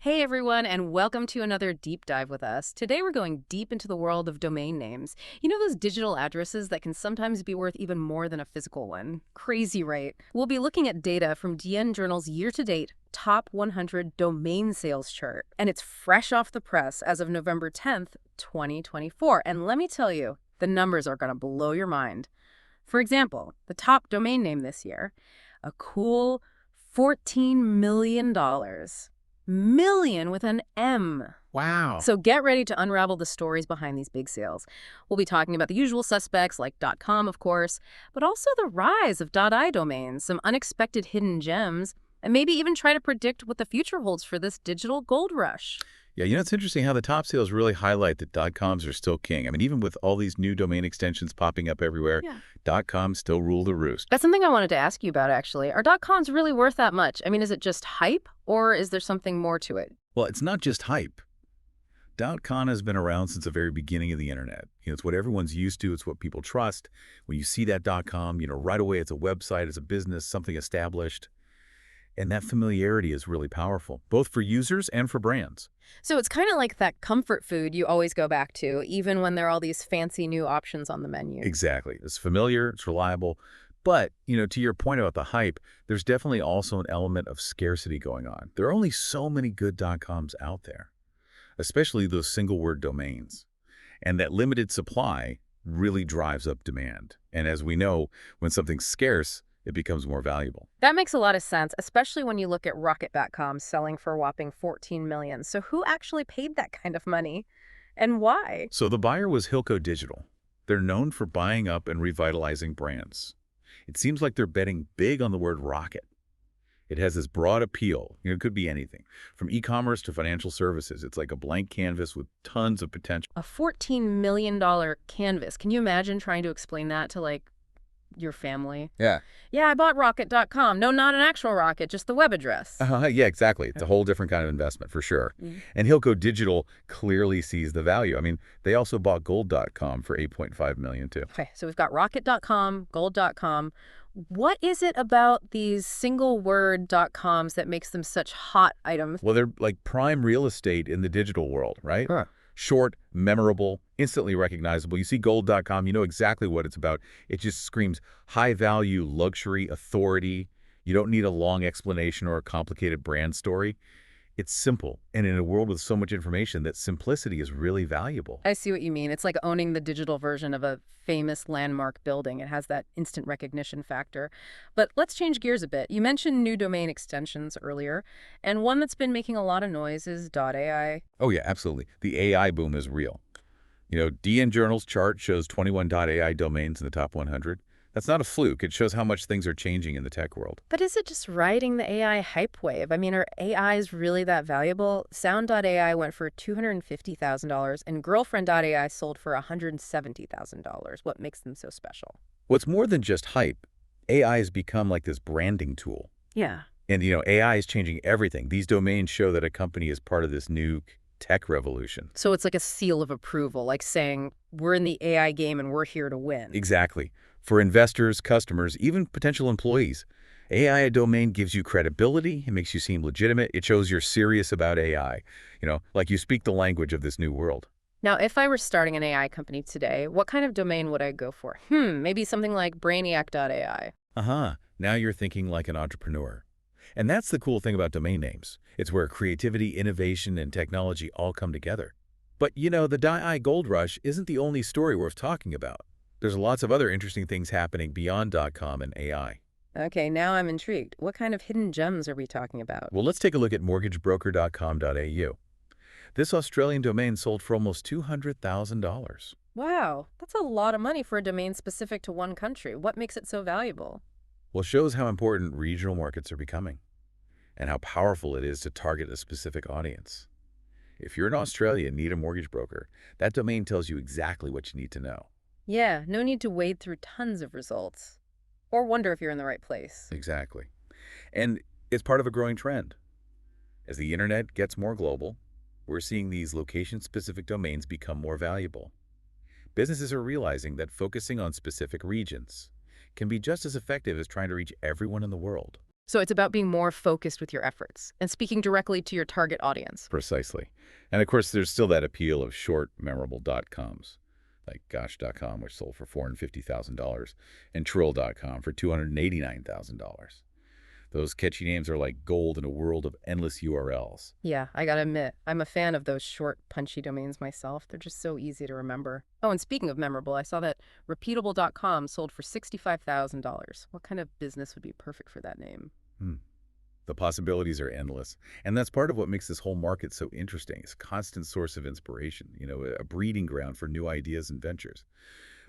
Hey everyone, and welcome to another deep dive with us. Today we're going deep into the world of domain names. You know those digital addresses that can sometimes be worth even more than a physical one? Crazy, right? We'll be looking at data from DNJournal's year-to-date top 100 domain sales chart, and it's fresh off the press as of November 10th, 2024. And let me tell you, the numbers are going to blow your mind. For example, the top domain name this year, a cool $14 million. Million with an M. Wow. So get ready to unravel the stories behind these big sales. We'll be talking about the usual suspects like .com, of course, but also the rise of .I domains, some unexpected hidden gems, and maybe even try to predict what the future holds for this digital gold rush. Yeah, it's interesting how the top sales really highlight that .coms are still king. I mean, even with all these new domain extensions popping up everywhere, Yeah. .coms still rule the roost. That's something I wanted to ask you about, actually. Are .coms really worth that much? I mean, is it just hype, or is there something more to it? Well, it's not just hype. .com has been around since the very beginning of the internet. It's what everyone's used to. It's what people trust. When you see that .com, right away it's a website, it's a business, something established. And that familiarity is really powerful, both for users and for brands. So it's kind of like that comfort food you always go back to, even when there are all these fancy new options on the menu. Exactly. It's familiar, it's reliable. But, to your point about the hype, there's definitely also an element of scarcity going on. There are only so many good .coms out there, especially those single-word domains. And that limited supply really drives up demand. And as we know, when something's scarce, it becomes more valuable. That makes a lot of sense, especially when you look at Rocket.com selling for a whopping $14 million. So who actually paid that kind of money and why? So the buyer was Hilco Digital. They're known for buying up and revitalizing brands. It seems like they're betting big on the word rocket. It has this broad appeal. It could be anything, from e-commerce to financial services. It's like a blank canvas with tons of potential. A $14 million canvas. Can you imagine trying to explain that to, your family? Yeah. Yeah, I bought Rocket.com. No, not an actual rocket, just the web address. Yeah, exactly. It's a whole different kind of investment for sure. Mm. And Hilco Digital clearly sees the value. I mean, they also bought Gold.com for $8.5 million too. Okay, so we've got Rocket.com, Gold.com. What is it about these single-word .coms that makes them such hot items? Well, they're like prime real estate in the digital world, right? Huh. Short, memorable, instantly recognizable. You see Gold.com, you know exactly what it's about. It just screams high-value, luxury, authority. You don't need a long explanation or a complicated brand story. It's simple, and in a world with so much information, that simplicity is really valuable. I see what you mean. It's like owning the digital version of a famous landmark building. It has that instant recognition factor. But let's change gears a bit. You mentioned new domain extensions earlier, and one that's been making a lot of noise is .ai. Oh, yeah, absolutely. The AI boom is real. DNJournal's chart shows 21 .ai domains in the top 100. That's not a fluke. It shows how much things are changing in the tech world. But is it just riding the AI hype wave? I mean, are AIs really that valuable? Sound.ai went for $250,000, and Girlfriend.ai sold for $170,000. What makes them so special? What's more than just hype, AI has become like this branding tool. Yeah. And, AI is changing everything. These domains show that a company is part of this new tech revolution. So it's like a seal of approval, like saying, we're in the AI game and we're here to win. Exactly. For investors, customers, even potential employees, AI domain gives you credibility. It makes you seem legitimate. It shows you're serious about AI. Like you speak the language of this new world. Now, if I were starting an AI company today, what kind of domain would I go for? Maybe something like Brainiac.ai. Now you're thinking like an entrepreneur. And that's the cool thing about domain names. It's where creativity, innovation, and technology all come together. But, the .ai gold rush isn't the only story worth talking about. There's lots of other interesting things happening beyond .com and AI. Okay, now I'm intrigued. What kind of hidden gems are we talking about? Well, let's take a look at mortgagebroker.com.au. This Australian domain sold for almost $200,000. Wow, that's a lot of money for a domain specific to one country. What makes it so valuable? Well, it shows how important regional markets are becoming and how powerful it is to target a specific audience. If you're in Australia and need a mortgage broker, that domain tells you exactly what you need to know. Yeah, no need to wade through tons of results or wonder if you're in the right place. Exactly. And it's part of a growing trend. As the internet gets more global, we're seeing these location-specific domains become more valuable. Businesses are realizing that focusing on specific regions can be just as effective as trying to reach everyone in the world. So it's about being more focused with your efforts and speaking directly to your target audience. Precisely. And of course, there's still that appeal of short, memorable .coms, like Gosh.com, which sold for $450,000, and Trill.com for $289,000. Those catchy names are like gold in a world of endless URLs. Yeah, I gotta admit, I'm a fan of those short, punchy domains myself. They're just so easy to remember. Oh, and speaking of memorable, I saw that repeatable.com sold for $65,000. What kind of business would be perfect for that name? Hmm. The possibilities are endless. And that's part of what makes this whole market so interesting. It's a constant source of inspiration, a breeding ground for new ideas and ventures.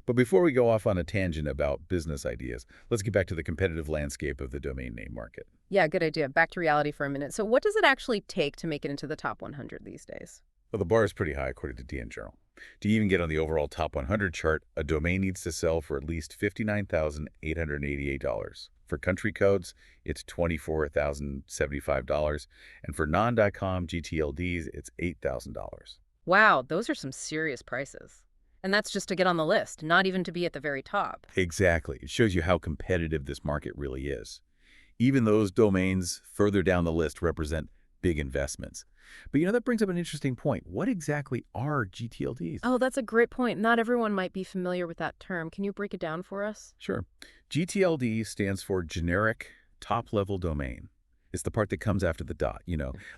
But before we go off on a tangent about business ideas, let's get back to the competitive landscape of the domain name market. Yeah, good idea. Back to reality for a minute. So what does it actually take to make it into the top 100 these days? Well, the bar is pretty high according to DNJournal. To even get on the overall top 100 chart, a domain needs to sell for at least $59,888. For country codes, it's $24,075, and for non.com ccTLDs, it's $8,000. Wow, those are some serious prices. And that's just to get on the list, not even to be at the very top. Exactly. It shows you how competitive this market really is. Even those domains further down the list represent big investments. But that brings up an interesting point. What exactly are GTLDs? Oh, that's a great point. Not everyone might be familiar with that term. Can you break it down for us? Sure. GTLD stands for generic top-level domain. It's the part that comes after the dot,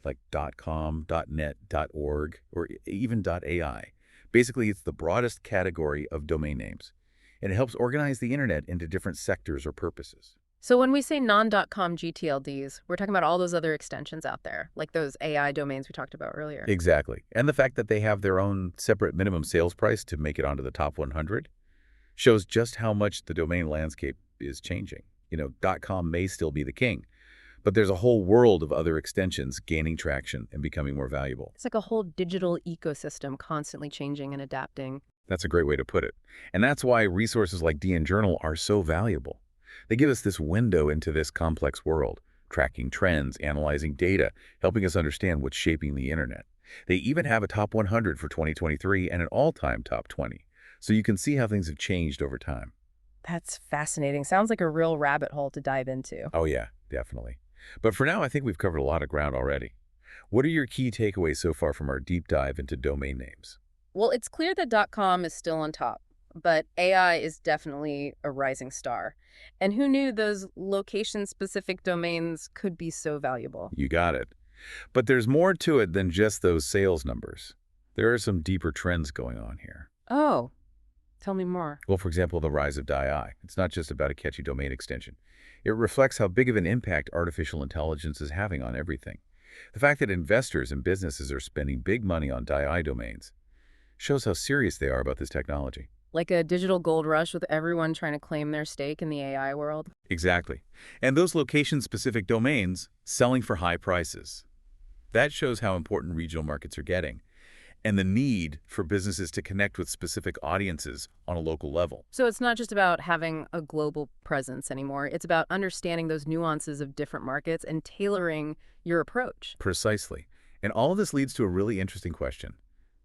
like .com, .net, .org, or even .ai. Basically, it's the broadest category of domain names, and it helps organize the internet into different sectors or purposes. So when we say non.com GTLDs, we're talking about all those other extensions out there, like those AI domains we talked about earlier. Exactly. And the fact that they have their own separate minimum sales price to make it onto the top 100 shows just how much the domain landscape is changing. .com may still be the king, but there's a whole world of other extensions gaining traction and becoming more valuable. It's like a whole digital ecosystem constantly changing and adapting. That's a great way to put it. And that's why resources like DNJournal are so valuable. They give us this window into this complex world, tracking trends, analyzing data, helping us understand what's shaping the internet. They even have a top 100 for 2023 and an all-time top 20, so you can see how things have changed over time. That's fascinating. Sounds like a real rabbit hole to dive into. Oh yeah, definitely. But for now, I think we've covered a lot of ground already. What are your key takeaways so far from our deep dive into domain names? Well, it's clear that .com is still on top, but AI is definitely a rising star. And who knew those location-specific domains could be so valuable? You got it. But there's more to it than just those sales numbers. There are some deeper trends going on here. Oh, tell me more. Well, for example, the rise of DAI. It's not just about a catchy domain extension. It reflects how big of an impact artificial intelligence is having on everything. The fact that investors and businesses are spending big money on DAI domains shows how serious they are about this technology. Like a digital gold rush with everyone trying to claim their stake in the AI world? Exactly. And those location-specific domains selling for high prices. That shows how important regional markets are getting, and the need for businesses to connect with specific audiences on a local level. So it's not just about having a global presence anymore. It's about understanding those nuances of different markets and tailoring your approach. Precisely. And all of this leads to a really interesting question.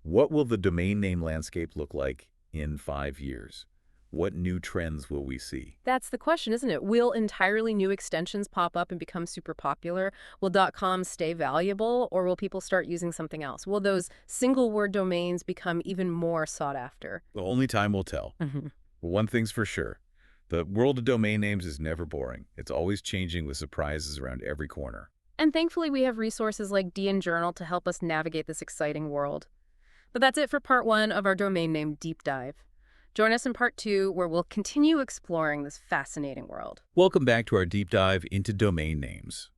What will the domain name landscape look like in 5 years? What new trends will we see? That's the question, isn't it? Will entirely new extensions pop up and become super popular? Will .com stay valuable, or will people start using something else? Will those single-word domains become even more sought after? The only time will tell. Mm-hmm. One thing's for sure. The world of domain names is never boring. It's always changing with surprises around every corner. And thankfully, we have resources like DNJournal to help us navigate this exciting world. But that's it for part 1 of our domain name deep dive. Join us in part 2, where we'll continue exploring this fascinating world. Welcome back to our deep dive into domain names.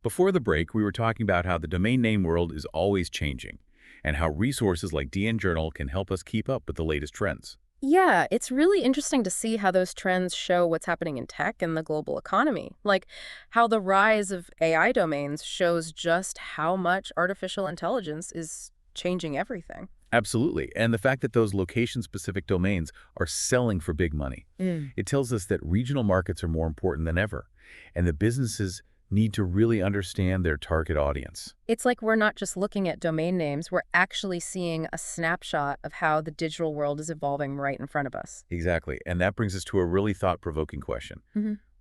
Before the break, we were talking about how the domain name world is always changing, and how resources like DNJournal can help us keep up with the latest trends. Yeah, it's really interesting to see how those trends show what's happening in tech and the global economy. Like how the rise of AI domains shows just how much artificial intelligence is changing everything. Absolutely. And the fact that those location-specific domains are selling for big money. It tells us that regional markets are more important than ever, and the businesses need to really understand their target audience. It's like we're not just looking at domain names, we're actually seeing a snapshot of how the digital world is evolving right in front of us. Exactly. And that brings us to a really thought-provoking question.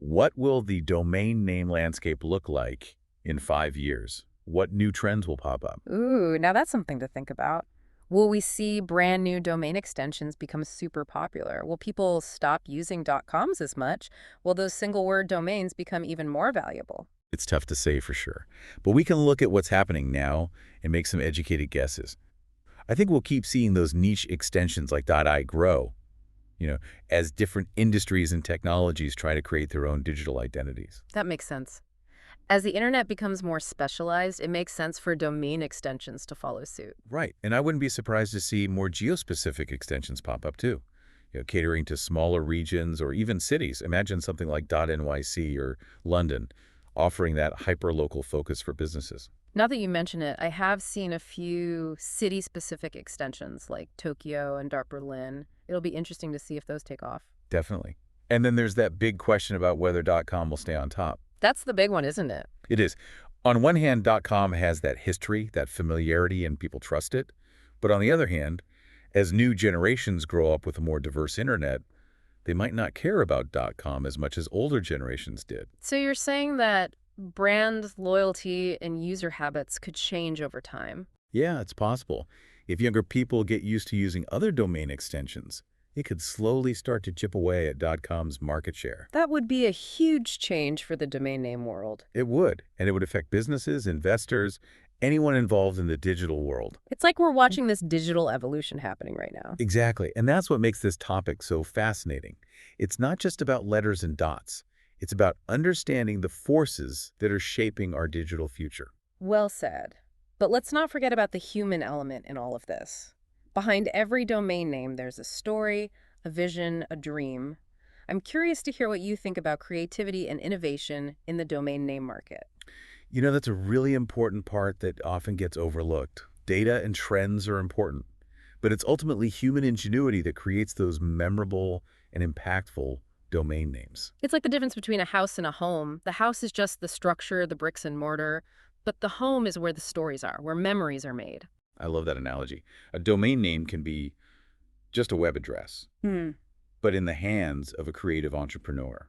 What will the domain name landscape look like in 5 years? What new trends will pop up? Ooh, now that's something to think about. Will we see brand new domain extensions become super popular? Will people stop using .coms as much? Will those single word domains become even more valuable? It's tough to say for sure, but we can look at what's happening now and make some educated guesses. I think we'll keep seeing those niche extensions like .I grow, you know, as different industries and technologies try to create their own digital identities. That makes sense. As the internet becomes more specialized, it makes sense for domain extensions to follow suit. Right, and I wouldn't be surprised to see more geospecific extensions pop up too, catering to smaller regions or even cities. Imagine something like .nyc or London, offering that hyper-local focus for businesses. Now that you mention it, I have seen a few city-specific extensions like Tokyo and Berlin. It'll be interesting to see if those take off. Definitely. And then there's that big question about whether .com will stay on top. That's the big one, isn't it? It is. On one hand, .com has that history, that familiarity, and people trust it. But on the other hand, as new generations grow up with a more diverse internet, they might not care about .com as much as older generations did. So you're saying that brand loyalty and user habits could change over time? Yeah, it's possible. If younger people get used to using other domain extensions, it could slowly start to chip away at .com's market share. That would be a huge change for the domain name world. It would, and it would affect businesses, investors, anyone involved in the digital world. It's like we're watching this digital evolution happening right now. Exactly, and that's what makes this topic so fascinating. It's not just about letters and dots. It's about understanding the forces that are shaping our digital future. Well said. But let's not forget about the human element in all of this. Behind every domain name, there's a story, a vision, a dream. I'm curious to hear what you think about creativity and innovation in the domain name market. That's a really important part that often gets overlooked. Data and trends are important, but it's ultimately human ingenuity that creates those memorable and impactful domain names. It's like the difference between a house and a home. The house is just the structure, the bricks and mortar, but the home is where the stories are, where memories are made. I love that analogy. A domain name can be just a web address, but in the hands of a creative entrepreneur,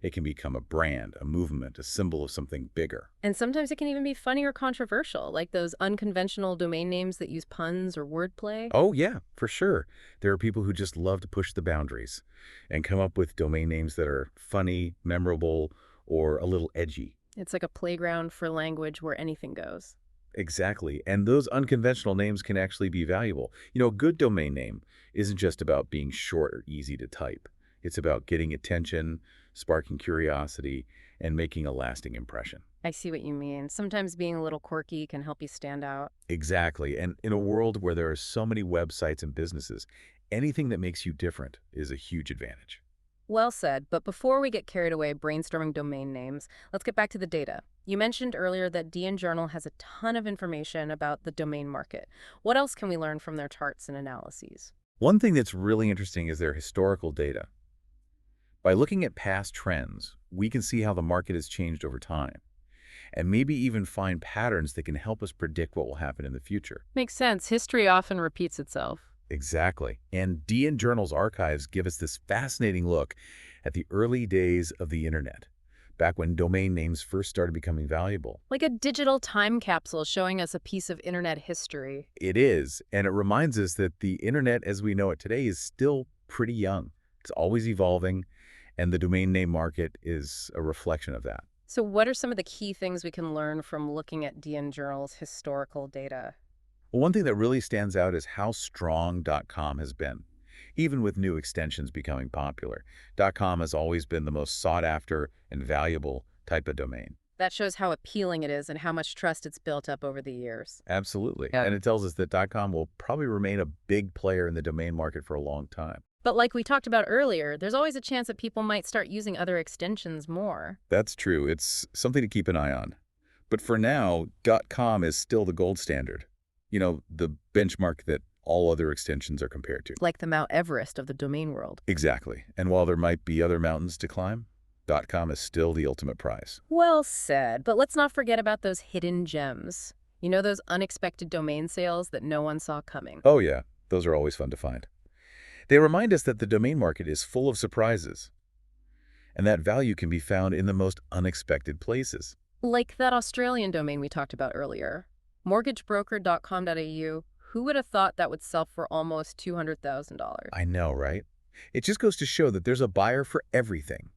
it can become a brand, a movement, a symbol of something bigger. And sometimes it can even be funny or controversial, like those unconventional domain names that use puns or wordplay. Oh, yeah, for sure. There are people who just love to push the boundaries and come up with domain names that are funny, memorable, or a little edgy. It's like a playground for language where anything goes. Exactly. And those unconventional names can actually be valuable. A good domain name isn't just about being short or easy to type. It's about getting attention, sparking curiosity, and making a lasting impression. I see what you mean. Sometimes being a little quirky can help you stand out. Exactly. And in a world where there are so many websites and businesses, anything that makes you different is a huge advantage. Well said, but before we get carried away brainstorming domain names, let's get back to the data. You mentioned earlier that DNJournal has a ton of information about the domain market. What else can we learn from their charts and analyses? One thing that's really interesting is their historical data. By looking at past trends, we can see how the market has changed over time, and maybe even find patterns that can help us predict what will happen in the future. Makes sense. History often repeats itself. Exactly. And DNJournal's archives give us this fascinating look at the early days of the internet, back when domain names first started becoming valuable. Like a digital time capsule showing us a piece of internet history. It is, and it reminds us that the internet as we know it today is still pretty young. It's always evolving, and the domain name market is a reflection of that. So what are some of the key things we can learn from looking at DNJournal's historical data? Well, one thing that really stands out is how strong .com has been. Even with new extensions becoming popular, .com has always been the most sought after and valuable type of domain. That shows how appealing it is and how much trust it's built up over the years. Absolutely. Yeah. And it tells us that .com will probably remain a big player in the domain market for a long time. But like we talked about earlier, there's always a chance that people might start using other extensions more. That's true. It's something to keep an eye on. But for now, .com is still the gold standard. The benchmark that all other extensions are compared to. Like the Mount Everest of the domain world. Exactly. And while there might be other mountains to climb, .com is still the ultimate prize. Well said. But let's not forget about those hidden gems. Those unexpected domain sales that no one saw coming. Oh yeah, those are always fun to find. They remind us that the domain market is full of surprises. And that value can be found in the most unexpected places. Like that Australian domain we talked about earlier, mortgagebroker.com.au. Who would have thought that would sell for almost $200,000? I know, right? It just goes to show that there's a buyer for everything,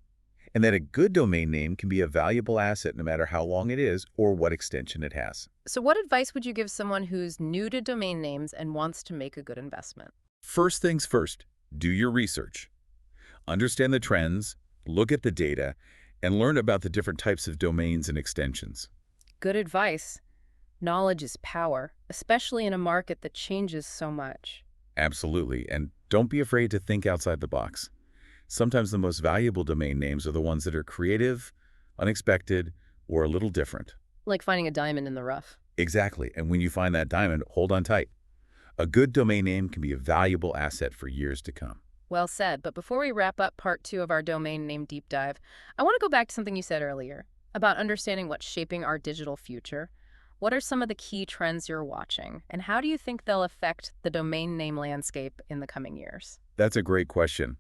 and that a good domain name can be a valuable asset no matter how long it is or what extension it has. So what advice would you give someone who's new to domain names and wants to make a good investment? First things first, do your research. Understand the trends, look at the data, and learn about the different types of domains and extensions. Good advice. Knowledge is power, especially in a market that changes so much. Absolutely, and don't be afraid to think outside the box. Sometimes the most valuable domain names are the ones that are creative, unexpected, or a little different. Like finding a diamond in the rough. Exactly, and when you find that diamond, hold on tight. A good domain name can be a valuable asset for years to come. Well said, but before we wrap up part 2 of our domain name deep dive, I want to go back to something you said earlier about understanding what's shaping our digital future. What are some of the key trends you're watching, and how do you think they'll affect the domain name landscape in the coming years? That's a great question,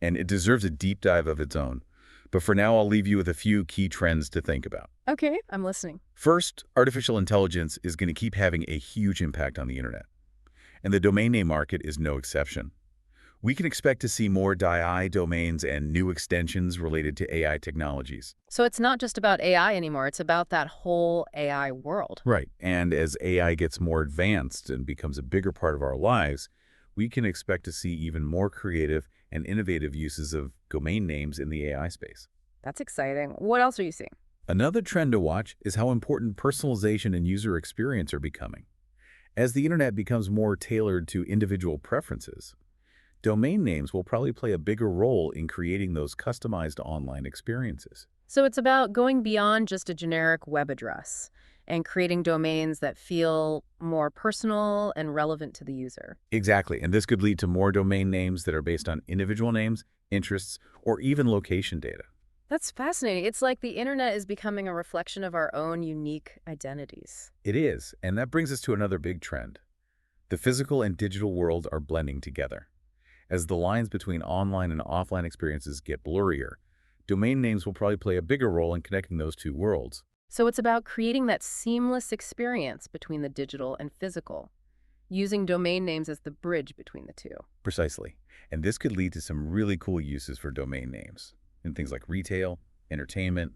and it deserves a deep dive of its own. But for now, I'll leave you with a few key trends to think about. Okay, I'm listening. First, artificial intelligence is going to keep having a huge impact on the internet, and the domain name market is no exception. We can expect to see more DII domains and new extensions related to AI technologies. So it's not just about AI anymore, it's about that whole AI world. Right. And as AI gets more advanced and becomes a bigger part of our lives, we can expect to see even more creative and innovative uses of domain names in the AI space. That's exciting. What else are you seeing? Another trend to watch is how important personalization and user experience are becoming. As the internet becomes more tailored to individual preferences, domain names will probably play a bigger role in creating those customized online experiences. So it's about going beyond just a generic web address and creating domains that feel more personal and relevant to the user. Exactly, and this could lead to more domain names that are based on individual names, interests, or even location data. That's fascinating. It's like the internet is becoming a reflection of our own unique identities. It is, and that brings us to another big trend. The physical and digital worlds are blending together. As the lines between online and offline experiences get blurrier, domain names will probably play a bigger role in connecting those two worlds. So it's about creating that seamless experience between the digital and physical, using domain names as the bridge between the two. Precisely. And this could lead to some really cool uses for domain names in things like retail, entertainment,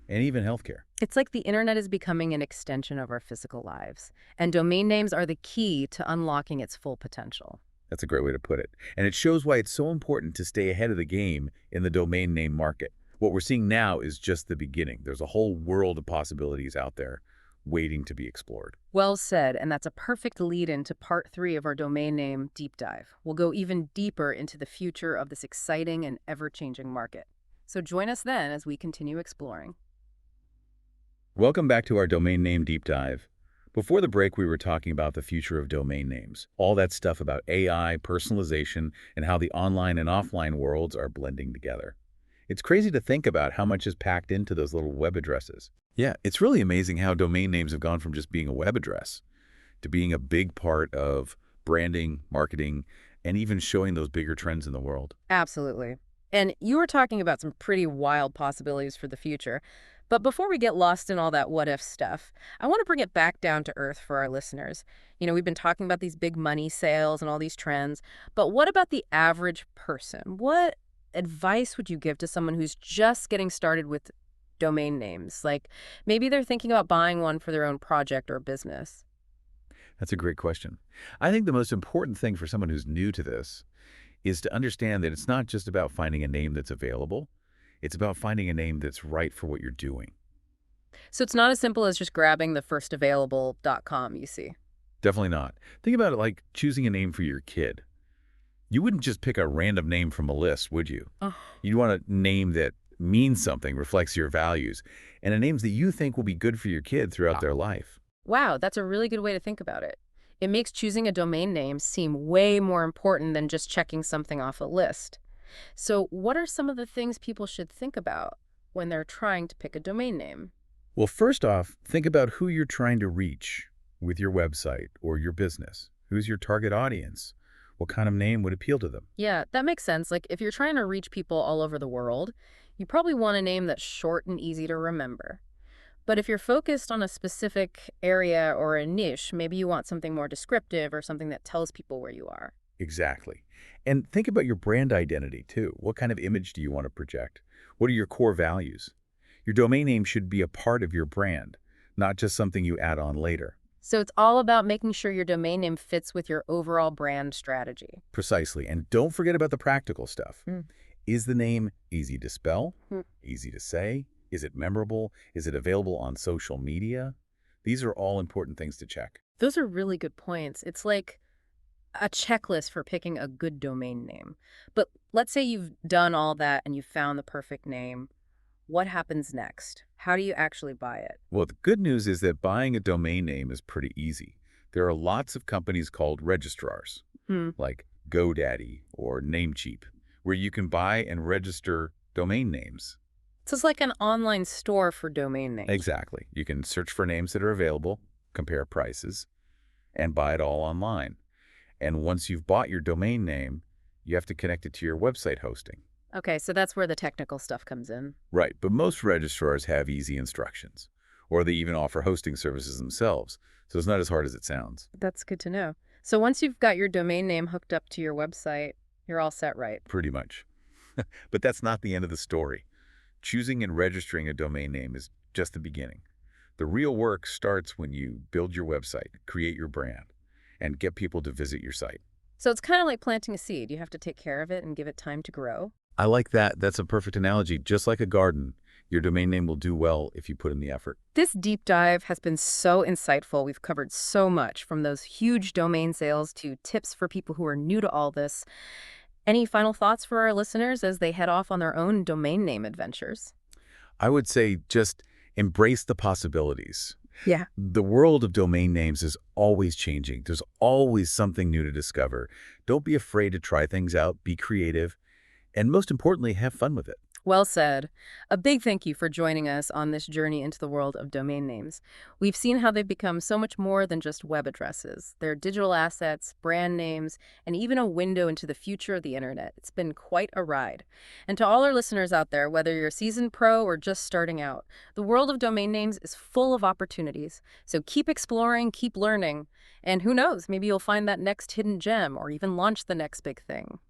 and even healthcare. It's like the internet is becoming an extension of our physical lives, and domain names are the key to unlocking its full potential. That's a great way to put it. And it shows why it's so important to stay ahead of the game in the domain name market. What we're seeing now is just the beginning. There's a whole world of possibilities out there waiting to be explored. Well said, and that's a perfect lead-in to part 3 of our domain name deep dive. We'll go even deeper into the future of this exciting and ever-changing market. So join us then as we continue exploring. Welcome back to our domain name deep dive. Before the break, we were talking about the future of domain names, all that stuff about AI, personalization, and how the online and offline worlds are blending together. It's crazy to think about how much is packed into those little web addresses. Yeah, it's really amazing how domain names have gone from just being a web address to being a big part of branding, marketing, and even showing those bigger trends in the world. Absolutely. And you were talking about some pretty wild possibilities for the future. But before we get lost in all that what-if stuff, I want to bring it back down to earth for our listeners. We've been talking about these big money sales and all these trends, but what about the average person? What advice would you give to someone who's just getting started with domain names? Like maybe they're thinking about buying one for their own project or business. That's a great question. I think the most important thing for someone who's new to this is to understand that it's not just about finding a name that's available. It's about finding a name that's right for what you're doing. So it's not as simple as just grabbing the first available.com, you see. Definitely not. Think about it like choosing a name for your kid. You wouldn't just pick a random name from a list, would you? Oh. You'd want a name that means something, reflects your values, and a name that you think will be good for your kid throughout their life. Wow, that's a really good way to think about it. It makes choosing a domain name seem way more important than just checking something off a list. So what are some of the things people should think about when they're trying to pick a domain name? Well, first off, think about who you're trying to reach with your website or your business. Who's your target audience? What kind of name would appeal to them? Yeah, that makes sense. Like if you're trying to reach people all over the world, You probably want a name that's short and easy to remember. But if you're focused on a specific area or a niche, maybe you want something more descriptive or something that tells people where you are. Exactly. And think about your brand identity, too. What kind of image do you want to project? What are your core values? Your domain name should be a part of your brand, not just something you add on later. So it's all about making sure your domain name fits with your overall brand strategy. Precisely. And don't forget about the practical stuff. Mm. Is the name easy to spell? Hmm. Easy to say? Is it memorable? Is it available on social media? These are all important things to check. Those are really good points. It's like a checklist for picking a good domain name. But let's say you've done all that and you've found the perfect name. What happens next? How do you actually buy it? Well, the good news is that buying a domain name is pretty easy. There are lots of companies called registrars, Hmm. like GoDaddy or Namecheap, where you can buy and register domain names. So it's like an online store for domain names. Exactly. You can search for names that are available, compare prices, and buy it all online. And once you've bought your domain name, you have to connect it to your website hosting. Okay, so that's where the technical stuff comes in. Right, but most registrars have easy instructions, or they even offer hosting services themselves, so it's not as hard as it sounds. That's good to know. So once you've got your domain name hooked up to your website, you're all set, right? Pretty much. But that's not the end of the story. Choosing and registering a domain name is just the beginning. The real work starts when you build your website, create your brand, and get people to visit your site. So it's kind of like planting a seed. You have to take care of it and give it time to grow. I like that. That's a perfect analogy. Just like a garden, your domain name will do well if you put in the effort. This deep dive has been so insightful. We've covered so much, from those huge domain sales to tips for people who are new to all this. Any final thoughts for our listeners as they head off on their own domain name adventures? I would say just embrace the possibilities. Yeah. The world of domain names is always changing. There's always something new to discover. Don't be afraid to try things out, be creative, and most importantly, have fun with it. Well said. A big thank you for joining us on this journey into the world of domain names. We've seen how they've become so much more than just web addresses. They're digital assets, brand names, and even a window into the future of the internet. It's been quite a ride. And to all our listeners out there, whether you're a seasoned pro or just starting out, the world of domain names is full of opportunities. So keep exploring, keep learning, and who knows, maybe you'll find that next hidden gem or even launch the next big thing.